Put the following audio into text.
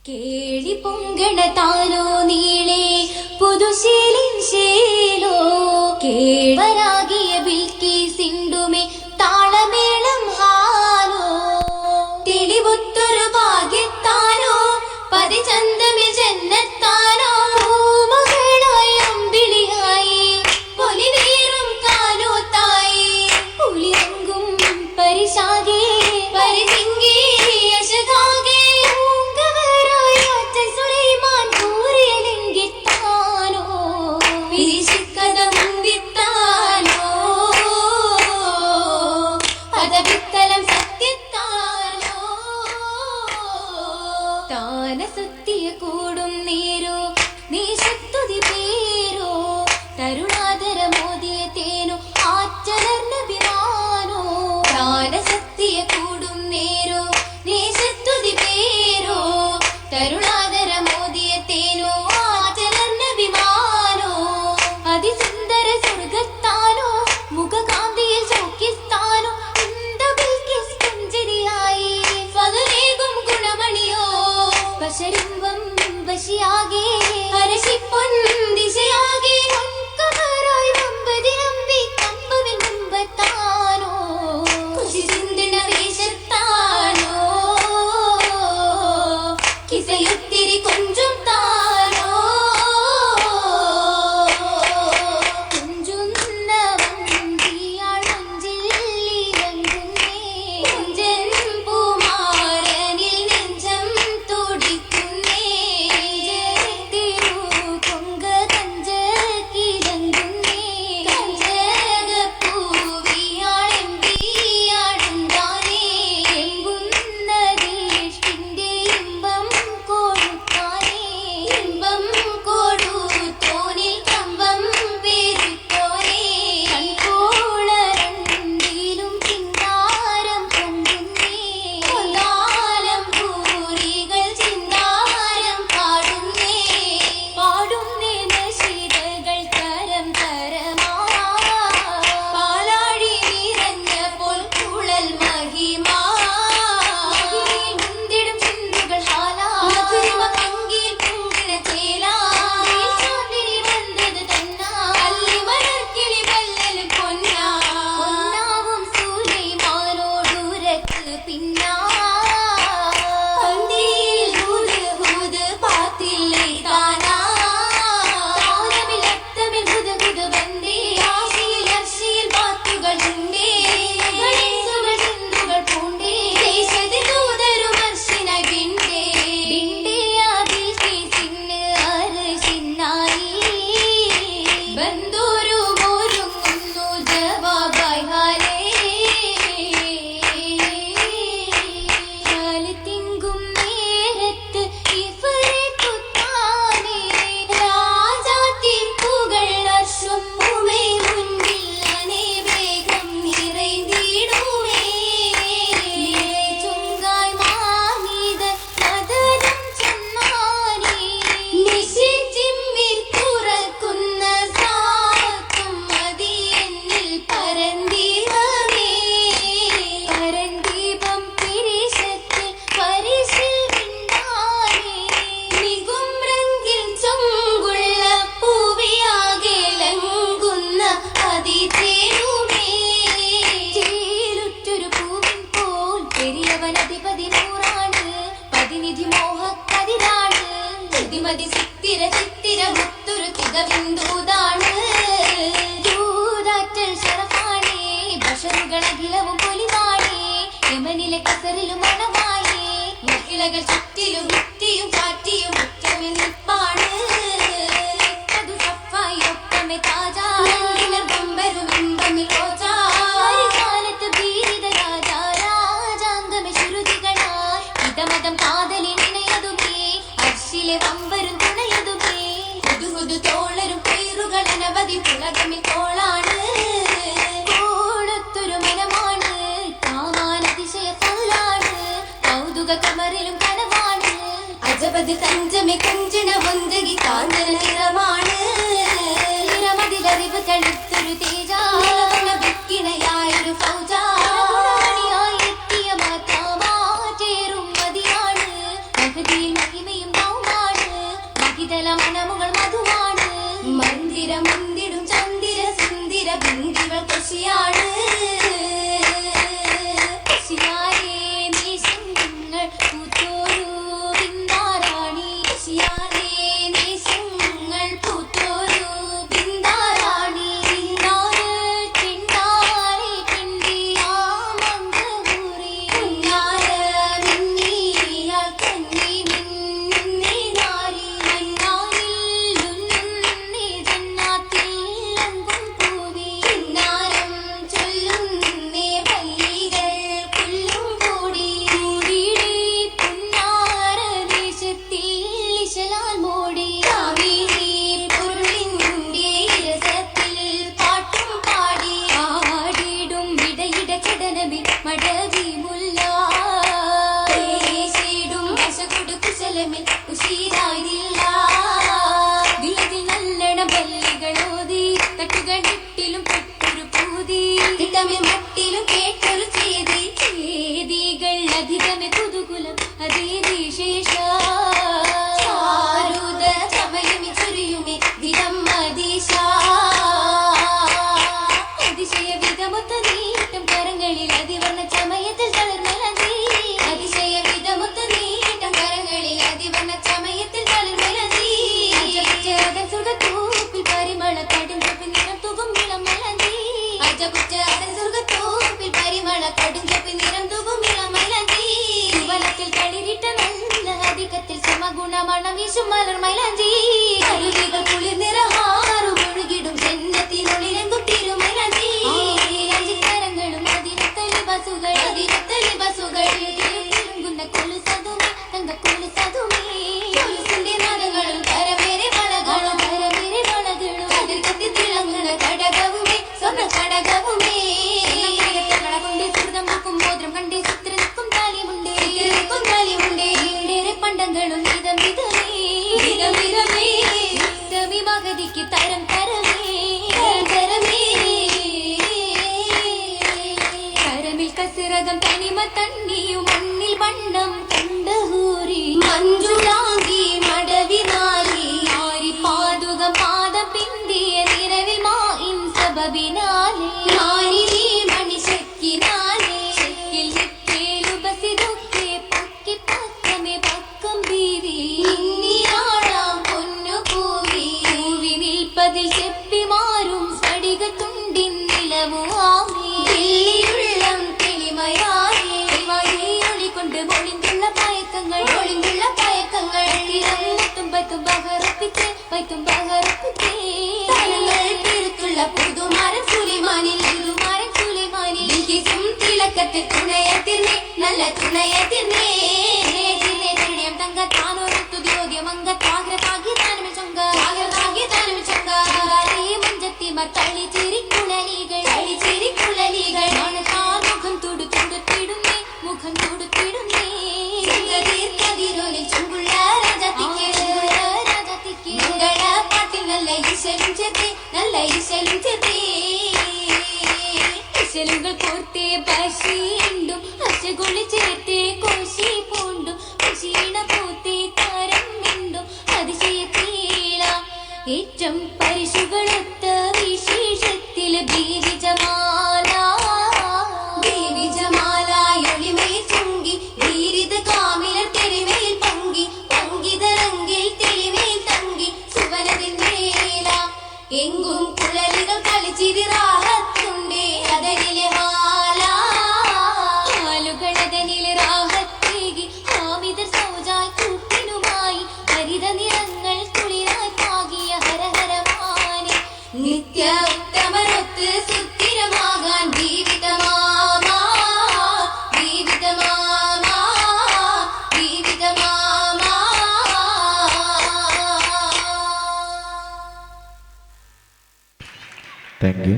കേളി പൊങ്കണ താനോ നീളെ പുതുശീലിൻ ശീലോ കേളരാകിയ ബിൽക്കീസിന്റുമേ താളമേളം ഹാലോ തെളിവൊത്തൊരു ഭാഗ്യത്താനോ പതിചന്തമിൽ ജന്നത്താനോ മകളായി അമ്പിളിയായി പൊലിനീറും കാനോത്തായി പുലിയങ്കും പരിശാകെ പരിചിങ്കി യശകാകെ താനസത്യ കൂടും നേരോ നീശത്തുതി പേരോ തരുണാധര മോദിയ തേനോ ആറ്റലർന്ന ബിരാനോ താനസത്യ കൂടും നേരോ നീശത്തുതി പേരോ തരുണാധര മോദിയ തേനോ ആറ്റലർന്ന വിമാനോ അതിസുന്ദര സ്വർഗത്താനോ മുഖകാന്തിയിൽ സൗഖ്യസ്ഥാനോ പുഞ്ചിരിയായി ഫലനേകും ഗുണമണിയോ വശരിമ്പം വശിയാകെ അരശിപ്പൊൻ ദിശയാകെ കമറായി വമ്പതിരമ്പി കമ്പവിൻ മുമ്പത്താനോ കുശി ചിന്തന വേഷത്താനോ കിസയുത്തിരി കൊഞ്ചും താനോ കൊഞ്ചുന്ന വന്തിയാൾ മഞ്ചില്ലിറങ്ങുന്നേ കൊഞ്ചൻ പൂമാരനിൽ നെഞ്ചം തുടിക്കുന്നേ തിരു കൊങ്ക കഞ്ചക്കിറങ്ങുന്നേ കഞ്ചകപ്പൂവിയാളെമ്പിയാടുണ്ടാനേ എമ്പുന്നതീഷ്ടിന്റെ ഇമ്പം കൊടുത്താനേ ഇമ്പം കൊടുത്തോനിൽ കമ്പം പെരുത്തോനേ കൺകോളരണ്ടിലും ചിന്താരം പൊങ്ങുന്നേ കൊല്ലാലം പൂരികൾ ചിന്താരം പാടുന്നേ പാടുന്നേ നശിതകൾ തരം തരമാ പാലാഴി നിറഞ്ഞപ്പോൾ കുഴൽ മഹിമാ മുന്തിടും ചിന്തുകൾ ഹാലാ മധുരിമ പങ്കിൽ പൊങ്കിന ചേലാ ചാന്ദിനി വന്നത് തന്നാ അല്ലി മലർക്കിളി വല്ലൽ പൊന്നാ പൊന്നാവും സുലൈമാനോടുരക്ക് പിന്നാ പന്തിയിൽ ഹൂദ് ഹൂദ് പാത്തില്ലേ താനാ താനമിൽ അത്തമിൽ ഹുദ ഹുദ വந்தേ ആശയിൽ അർശയിൽ പാത്തുകൾ ഉണ്ടേ ഗണേശുകൾ ചിന്തുകൾ പൂണ്ടേ ദേശത്ത് ദൂതരും അർശിനായി ബിണ്ടേ ബിണ്ടേ ബിൽക്കീസിന് അർശിനായി ബന്ധുരു മോരുങ്ങുന്നു ജവാബായി ഹാലേ തിങ്കും നേരത്ത് ഇഫ്രിത്തുത്താനേ രാജാത്തിർപ്പുകൾ അർശം ഉമേ മുൻപിൽ അനേ വേഗം നിറൈന്തിടുമേ ചുങ്കായ് മാനിത മദനം ചെന്നാനേ നിശിച്ചിമ്മിൽ തുറക്കുന്ന സാത്തും മതി എന്നിൽ പരന്തിവമേ പരന്ദീപം പിരിശത്തിൽ പരിശിൽ വിണ്ണാനേ നികുംരംഗിൽ ചൊങ്കുള്ള പൂവിയാകെ ലങ്കുന്ന അതിഥേനുമേ ചേലുറ്റൊരു പൂവിൻ പോൽ പെരിയവനധിപതി നൂറാണ് പതിനിധി മോഹക്കതിരാണ് ചതിമതി ചിത്തിര ചിത്തിര മുത്തൊരു തികവിന്ദൂതാണ് ദൂതാറ്റൽ ശറഫാണേ ബഷറുകളഖിലവും പൊലിവാണേ യമനിലെ കസറിലും മണമായേ മഹിളകൾ ചുറ്റിലും ഭിത്തിയും ചാറ്റിയും മുറ്റമിൽ നിൽപ്പാണ് അത് സഫായി ഒക്കമെ താജാ നന്ദിനർ ബമ്പരും ഇമ്പമിൽ റോജാ കാലത്ത് ഭീരിത രാജാ രാജാംഗമെ ശ്രുതികളാൽ ഇതമതം കാതലിൻ ഇണയതുമേ അർശിലെ വമ്പരും തുണയതുമേ ഹുദുഹുദു തോളരും പേരുകൾ അനവധി പുളകമിൽ കോളാണ് കോളത്തൊരു മനമാണ് കാമാൻ അതിശയ കല്ലാണ് കൗതുക കമറിലും കനവാണ് അജബത് തഞ്ചമെ കൊഞ്ചിന വന്ത് കൃഷിയാണ് കൃഷിയാരേ ദേശങ്ങൾ പൂത്തോരു ബിന്ദാറാണി കൃഷിയാരേ ദേശങ്ങൾ പൂത്തോരു ബിന്ദാറാണി ചിന്നാറ് ചിണ്ടാറി പിണ്ടിയാമന്തൂരി കുഞ്ഞാറ് മിന്നിയാൽ കന്നി മിന്നി നാരി മണ്ണാനിൽ ഉണ്ണുന്നി ജന്നാത്തിൽ അങ്കും പൂവി കിന്നാരം ചൊല്ലുന്നേ പല്ലികൾ പുല്ലും കൂടി കൂടിയിടി പുന്നാര ദേശത്തിൽ ഇശലാൽ മൂടി കാവേരി പൊരുളിന്റെ രസത്തിൽ പാട്ടും പാടി ആടിടും ഇടയിട ചടനമേ മടവി മുല്ല േടും വശകൊടു കുശലമിൽ ഉശീരായില്ല ദിലതിൽ നല്ലണ ബല്ലികളോതി തട്ടുകടിട്ടിലും പെട്ടൊരു പൂതി തിട്ടമേ മട്ടിലും കേട്ടൊരു ചേതി ചേതികൾ അധികമേ കുതുകുലം അതേ വിശേഷ ചാരുത ചമയമി ചൊരിയുമേ ദിനം മദീശ അതിശയ വിധമൊത്ത നീട്ടം കരങ്ങളിൽ അതിവർണ്ണ ചമയത്തിൽ തളർമലതി അതിശയ വിധമൊത്ത നീട്ടം കരങ്ങളിൽ അതിവർണ്ണ ചമയത്തിൽ തളർമലതി അജപുച്ചതൻ സുഖത്തൂപ്പിൽ പരിമള കടുംചൊപ്പിൽ നിറം തൂകും ഇളം മലതി അജപുച്ചതൻ സുഖത്തൂപ്പിൽ പരിമള കടുംചൊപ്പിൽ നിറം തൂകും ഇളം മലതി വനത്തിൽ കളിരിട്ട നല്ല അധികത്തിൽ സമഗുണമണം വീശും മലർ മൈലാഞ്ചി കരുതികൾ കുളിർ നിറഹാറു മുഴുകിടും ജന്നത്തിനുള്ളിലെങ്കും തിരുമൈലാഞ്ചി കരങ്ങളും അതിരത്തലി ബസുകൾ തിരുങ്ങുന്ന കൊലുസതുമേ തങ്ക കൊലുസതുമേ കൊലുസിന്റെ നാദങ്ങളും കരമേറെ വളകളും അതിർക്കത്തിൽ തിളങ്ങുന്ന കടകവുമേ സ്വർണ്ണ കടകവുമേ കടകൊണ്ട് സുഹൃതം നോക്കും മോദ്രം കണ്ടേ ചിത്ര നിൽക്കും താലിമുണ്ടേ പണ്ടങ്ങളും വിധം വിധമേ മഗതിക്ക് തരം തരമേ കരമിൽ കസിറകം തനിമ തണ്ണിയും മണ്ണിൽ വണ്ണം കണ്ടഹൂരി മഞ്ജുളാങ്കി മടവി നാരി ആരി പാതുകം പാദം പിന്തിയ നിറവിൽ മായിൻ സബബിനാലേ നാരി മണിശക്കിനാലേ ശക്കിൽ നിക്കേലുപസിതൊക്കെ പൊക്കി പക്കമേ പക്കം ബീവി ഇന്നിയാളാം പൊന്നു പൂവി പൂവി നിൽപ്പതിൽ ചെപ്പി മാറും സ്ഫടികത്തുണ്ടിൻ നിലവുവാമേ ദില്ലിയുള്ളം തെളിമയായേ ഒളികൊണ്ട് ഒളിന്തുള്ള പയക്കങ്ങൾ തിരമുത്തും ബഹറപ്പിച്ചേ തലങ്ങൾ തിരുത്തുള്ള പുതുമാരൻ സുലിമാനിൽ തിളക്കത്തിൽ തുണയത്തിർന്നേ നല്ല തുണയത്തിർന്നേ തങ്ക താനൊരുത്തു ദ്യോദ്യമങ്ക താഗ്രതാകി താനമി ചൊങ്ക മഞ്ചത്തിമാർ കളി ചിരിക്കുഴലികൾ മുഖം തുടുത്തിടുന്നേ കതിരോലിൽ ചുങ്കുള്ള രാജാത്തിക്ക് പാട്ടിൽ നല്ല ഈശലും ചേർത്തേ ഇശലുകൾ കോർത്തേ പശീണ്ടും അശകുളി ചേർത്തേ കോശി പൂണ്ടും ക്ഷീണ പൂത്തേ താരം മിണ്ടും അതിശയത്തീല ഏറ്റം പരിശുകളൊത്ത വിശേഷത്തില് ബീവി ജമാലയൊളിമേ ചുങ്കി വീരിത കാമിലർ തെളിമേൽ പങ്കിതരങ്കിൽ തെളിമേൽ തങ്കി സുവനതിൻ മേല എങ്കും കുഴലികൾ കളിച്ചിരി റാഹത്തുണ്ടേ അതനിലെ ഹാലുകളതനിലെ റാഹത്തേകി ഹാമിദർ സൗജായ് കൂട്ടിനുമായി ഹരിത നിറങ്ങൾ കുളിരായി പാകിയ ഹരഹരമാനെ നിത്യ ഉത്തമരൊത്ത് സുസ്ഥിരമാകാൻ ജീവിതമാമാ Thank you.